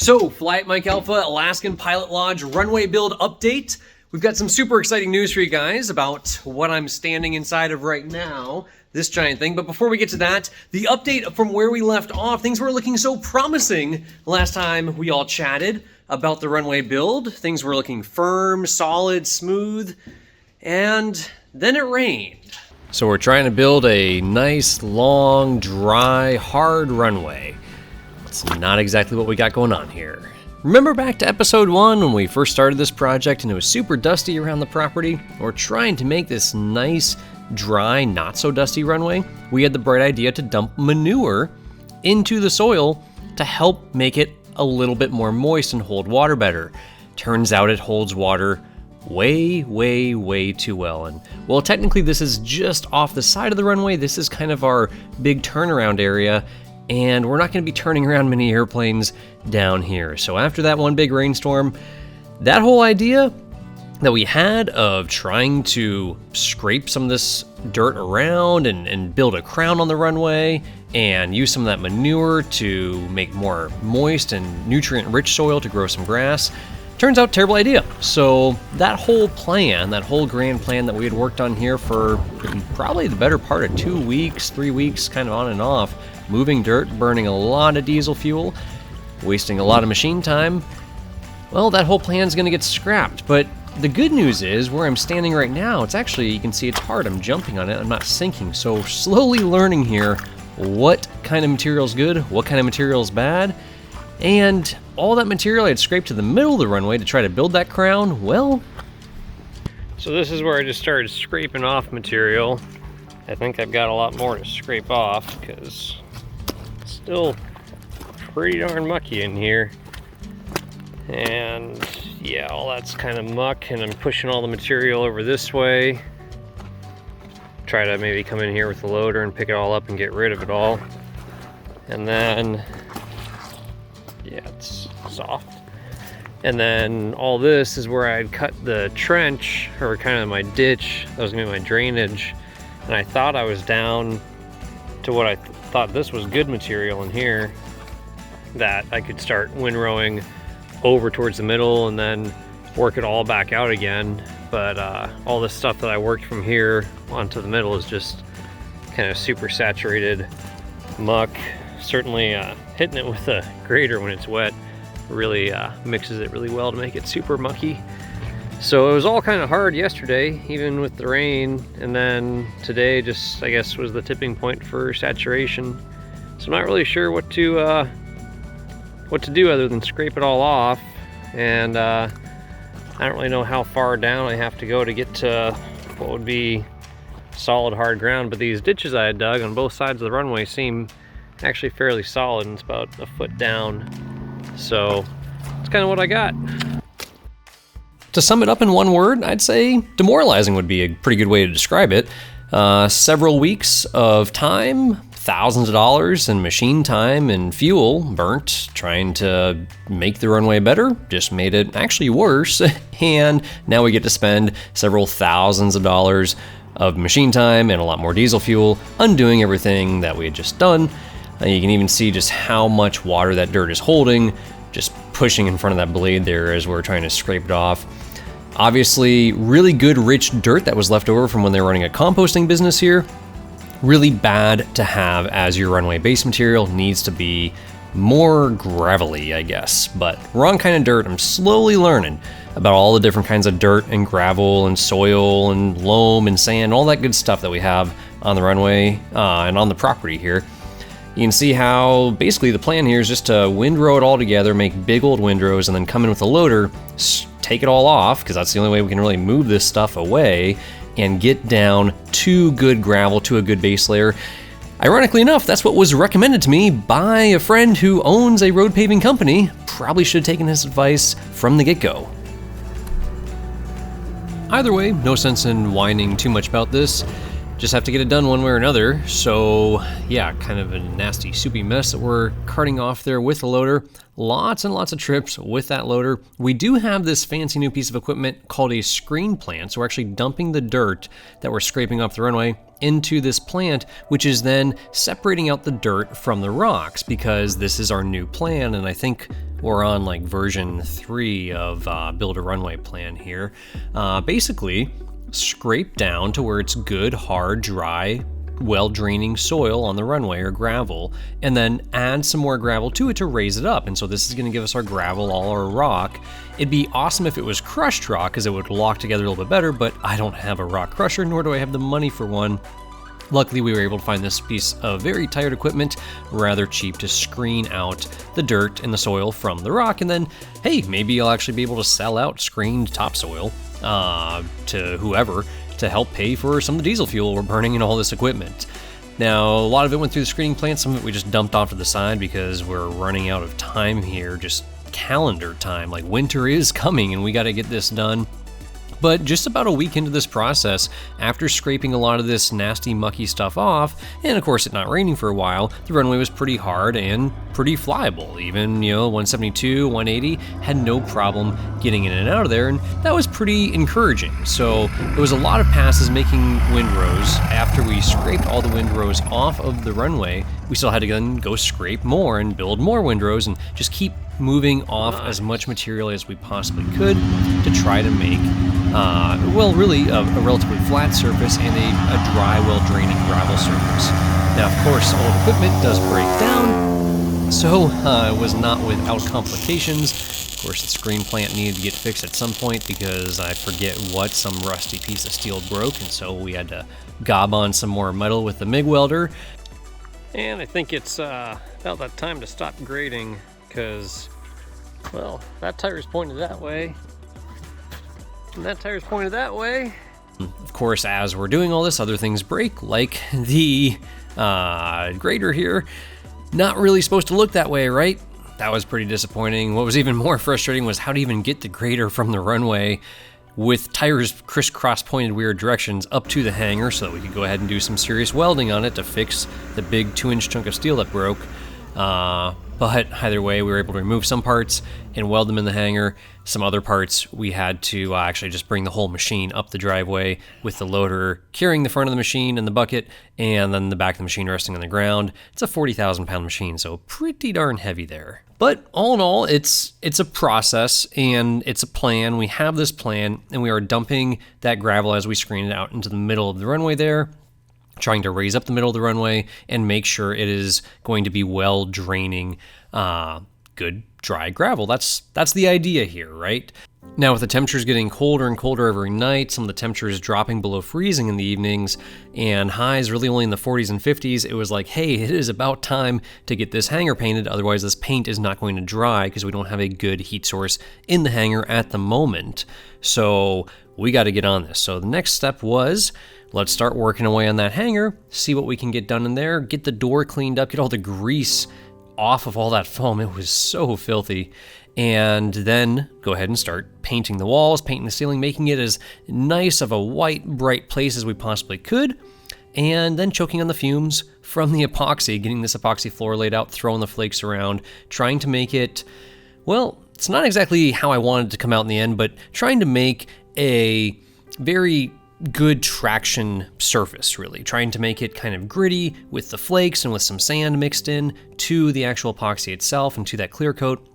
So, Flight Mike Alpha, Alaskan Pilot Lodge, runway build update. We've got some super exciting news for you guys about what I'm standing inside of right now, this giant thing. But before we get to that, the update from where we left off, things were looking so promising last time we all chatted about the runway build. Things were looking firm, solid, smooth, and then it rained. So we're trying to build a nice, long, dry, hard runway. It's not exactly what we got going on here. Remember back to episode 1 when we first started this project and it was super dusty around the property? We're trying to make this nice, dry, not so dusty runway. We had the bright idea to dump manure into the soil to help make it a little bit more moist and hold water better. Turns out it holds water way, way, way too well. And well, technically this is just off the side of the runway. This is kind of our big turnaround area, and we're not going to be turning around many airplanes down here. So after that one big rainstorm, that whole idea that we had of trying to scrape some of this dirt around and build a crown on the runway and use some of that manure to make more moist and nutrient-rich soil to grow some grass, turns out terrible idea. So that whole plan, that whole grand plan that we had worked on here for probably the better part of 2 weeks, 3 weeks, kind of on and off, moving dirt, burning a lot of diesel fuel, wasting a lot of machine time, well, that whole plan's gonna get scrapped. But the good news is, where I'm standing right now, it's actually, you can see it's hard. I'm jumping on it, I'm not sinking. So slowly learning here what kind of material is good, what kind of material is bad, and all that material I had scraped to the middle of the runway to try to build that crown, well... So this is where I just started scraping off material. I think I've got a lot more to scrape off, because it's still pretty darn mucky in here. And yeah, all that's kind of muck, and I'm pushing all the material over this way. Try to maybe come in here with the loader and pick it all up and get rid of it all. And then, yeah, it's soft. And then all this is where I'd cut the trench, or kind of my ditch. That was gonna be my drainage. And I thought I was down to what I thought this was good material in here, that I could start windrowing over towards the middle and then work it all back out again. But all this stuff that I worked from here onto the middle is just kind of super saturated muck. Certainly hitting it with a grater when it's wet really mixes it really well to make it super mucky. So it was all kind of hard yesterday, even with the rain, and then today just, I guess, was the tipping point for saturation. So I'm not really sure what to do other than scrape it all off, and I don't really know how far down I have to go to get to what would be solid hard ground. But these ditches I had dug on both sides of the runway seem actually fairly solid, and it's about a foot down. So that's kind of what I got. To sum it up in one word, I'd say demoralizing would be a pretty good way to describe it. Several weeks of time, thousands of dollars in machine time and fuel burnt trying to make the runway better, just made it actually worse. And now we get to spend several thousands of dollars of machine time and a lot more diesel fuel undoing everything that we had just done. You can even see just how much water that dirt is holding, just pushing in front of that blade there as we're trying to scrape it off. Obviously, really good rich dirt that was left over from when they were running a composting business here. Really bad to have as your runway base material. Needs to be more gravelly, I guess, but wrong kind of dirt. I'm slowly learning about all the different kinds of dirt and gravel and soil and loam and sand, all that good stuff that we have on the runway and on the property here. You can see how basically the plan here is just to windrow it all together, make big old windrows, and then come in with a loader, take it all off, because that's the only way we can really move this stuff away, and get down to good gravel, to a good base layer. Ironically enough, that's what was recommended to me by a friend who owns a road paving company. Probably should have taken his advice from the get-go. Either way, no sense in whining too much about this. just have to get it done one way or another. So yeah, kind of a nasty soupy mess that we're carting off there with the loader. Lots and lots of trips with that loader. We do have this fancy new piece of equipment called a screen plant. So we're actually dumping the dirt that we're scraping off the runway into this plant, which is then separating out the dirt from the rocks, because this is our new plan, and I think we're on like version 3 of Build a Runway plan here. Basically, scrape down to where it's good, hard, dry, well-draining soil on the runway or gravel, and then add some more gravel to it to raise it up. And so this is going to give us our gravel, all our rock. It'd be awesome if it was crushed rock, because it would lock together a little bit better, but I don't have a rock crusher, nor do I have the money for one. Luckily, we were able to find this piece of very tired equipment, rather cheap, to screen out the dirt and the soil from the rock, and then, hey, maybe I'll actually be able to sell out screened topsoil to whoever to help pay for some of the diesel fuel we're burning in all this equipment. Now, a lot of it went through the screening plant, some of it we just dumped off to the side because we're running out of time here, just calendar time. Like, winter is coming and we got to get this done. But just about a week into this process, after scraping a lot of this nasty, mucky stuff off, and of course it not raining for a while, the runway was pretty hard and pretty flyable. Even, 172, 180, had no problem getting in and out of there, and that was pretty encouraging. So there was a lot of passes making windrows. After we scraped all the windrows off of the runway, we still had to then go scrape more and build more windrows and just keep moving off as much material as we possibly could to try to make really a relatively flat surface and a dry, well-draining gravel surface. Now, of course, old equipment does break down, so it was not without complications. Of course, the screen plant needed to get fixed at some point because I forget what, some rusty piece of steel broke, and so we had to gob on some more metal with the MIG welder. And I think it's about that time to stop grading, because, well, that tire's pointed that way, and that tire's pointed that way. Of course, as we're doing all this, other things break, like the grader here. Not really supposed to look that way, right? That was pretty disappointing. What was even more frustrating was how to even get the grader from the runway with tires crisscross pointed weird directions up to the hangar so that we could go ahead and do some serious welding on it to fix the big 2-inch chunk of steel that broke. But either way, we were able to remove some parts and weld them in the hangar. Some other parts, we had to actually just bring the whole machine up the driveway with the loader carrying the front of the machine and the bucket, and then the back of the machine resting on the ground. It's a 40,000-pound machine, so pretty darn heavy there. But all in all, it's a process and it's a plan. We have this plan, and we are dumping that gravel as we screen it out into the middle of the runway there, trying to raise up the middle of the runway and make sure it is going to be well draining, good dry gravel. That's the idea here, right? Now, with the temperatures getting colder and colder every night, some of the temperatures dropping below freezing in the evenings, and highs really only in the 40s and 50s, it was like, hey, it is about time to get this hangar painted, otherwise this paint is not going to dry because we don't have a good heat source in the hangar at the moment. So we got to get on this. So the next step was, let's start working away on that hangar, see what we can get done in there, get the door cleaned up, get all the grease off of all that foam. It was so filthy. And then go ahead and start painting the walls, painting the ceiling, making it as nice of a white, bright place as we possibly could. And then choking on the fumes from the epoxy, getting this epoxy floor laid out, throwing the flakes around, trying to make it, well, it's not exactly how I wanted it to come out in the end, but trying to make a very good traction surface, really. Trying to make it kind of gritty with the flakes and with some sand mixed in to the actual epoxy itself and to that clear coat,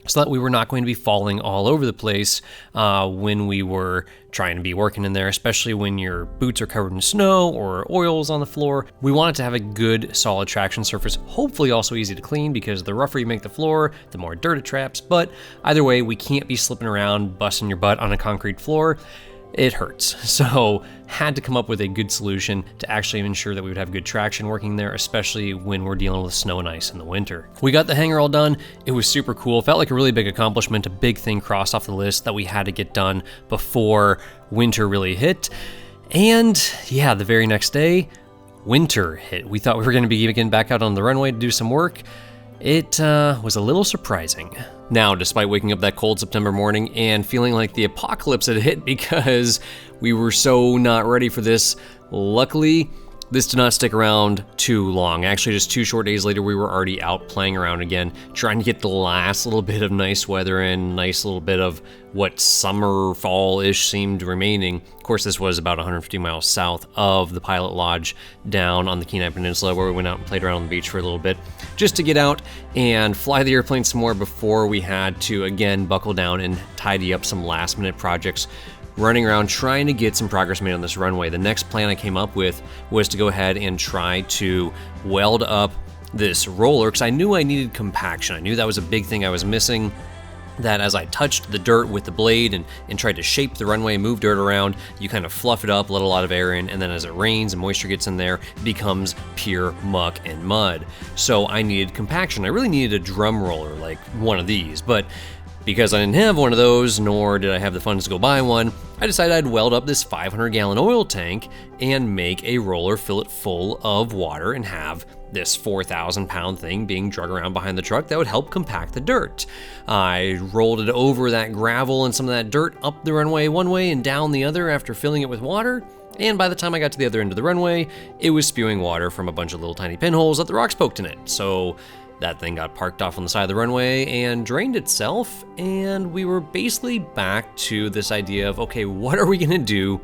so that we were not going to be falling all over the place when we were trying to be working in there, especially when your boots are covered in snow or oils on the floor. We wanted to have a good, solid traction surface, hopefully also easy to clean, because the rougher you make the floor, the more dirt it traps. But either way, we can't be slipping around, busting your butt on a concrete floor. It hurts. So had to come up with a good solution to actually ensure that we would have good traction working there, especially when we're dealing with snow and ice in the winter. We got the hangar all done. It was super cool. Felt like a really big accomplishment, a big thing crossed off the list that we had to get done before winter really hit. And yeah, the very next day, winter hit. We thought we were going to be getting back out on the runway to do some work. It was a little surprising. Now, despite waking up that cold September morning and feeling like the apocalypse had hit because we were so not ready for this, Luckily, this did not stick around too long. Actually, just 2 short days later, we were already out playing around again, trying to get the last little bit of nice weather in, nice little bit of what summer, fall-ish seemed remaining. Of course, this was about 150 miles south of the pilot lodge down on the Kenai Peninsula, where we went out and played around on the beach for a little bit, just to get out and fly the airplane some more before we had to, again, buckle down and tidy up some last-minute projects, running around trying to get some progress made on this runway. The next plan I came up with was to go ahead and try to weld up this roller, because I knew I needed compaction. I knew that was a big thing I was missing, that as I touched the dirt with the blade and tried to shape the runway, move dirt around, you kind of fluff it up, let a lot of air in, and then as it rains and moisture gets in there, it becomes pure muck and mud. So I needed compaction. I really needed a drum roller like one of these, but because I didn't have one of those, nor did I have the funds to go buy one, I decided I'd weld up this 500-gallon oil tank and make a roller, fill it full of water, and have this 4,000-pound thing being drug around behind the truck that would help compact the dirt. I rolled it over that gravel and some of that dirt up the runway one way and down the other after filling it with water, and by the time I got to the other end of the runway, it was spewing water from a bunch of little tiny pinholes that the rocks poked in it. So that thing got parked off on the side of the runway and drained itself, and we were basically back to this idea of, okay, what are we gonna do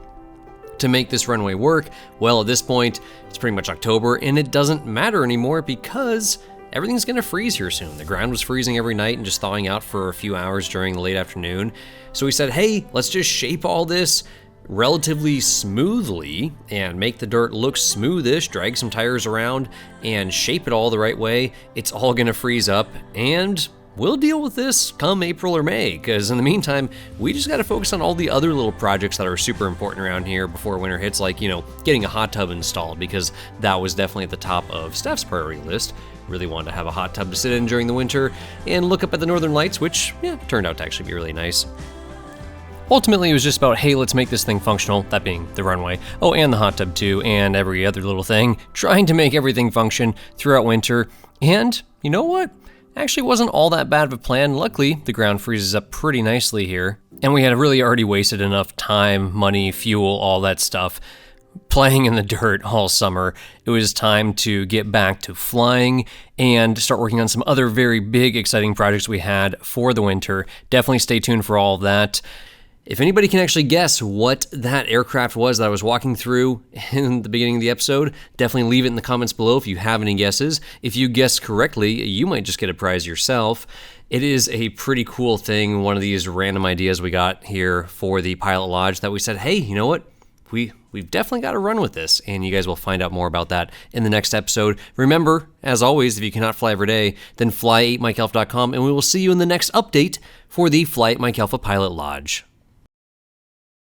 to make this runway work? Well, at this point, it's pretty much October, and it doesn't matter anymore because everything's gonna freeze here soon. The ground was freezing every night and just thawing out for a few hours during the late afternoon. So we said, hey, let's just shape all this relatively smoothly and make the dirt look smoothish, drag some tires around and shape it all the right way. It's all gonna freeze up, and we'll deal with this come April or May, because in the meantime, we just gotta focus on all the other little projects that are super important around here before winter hits, like, you know, getting a hot tub installed, because that was definitely at the top of Steph's priority list. Really wanted to have a hot tub to sit in during the winter and look up at the northern lights, which, yeah, turned out to actually be really nice. Ultimately, it was just about, hey, let's make this thing functional, that being the runway. Oh, and the hot tub too, and every other little thing, trying to make everything function throughout winter. And you know what? Actually wasn't all that bad of a plan. Luckily, the ground freezes up pretty nicely here, and we had really already wasted enough time, money, fuel, all that stuff, playing in the dirt all summer. It was time to get back to flying and start working on some other very big, exciting projects we had for the winter. Definitely stay tuned for all of that. If anybody can actually guess what that aircraft was that I was walking through in the beginning of the episode, definitely leave it in the comments below if you have any guesses. If you guess correctly, you might just get a prize yourself. It is a pretty cool thing, one of these random ideas we got here for the pilot lodge that we said, hey, you know what? We've definitely got to run with this, and you guys will find out more about that in the next episode. Remember, as always, if you cannot fly every day, then fly8mikealpha.com, and we will see you in the next update for the Flight Mike Alpha Pilot Lodge.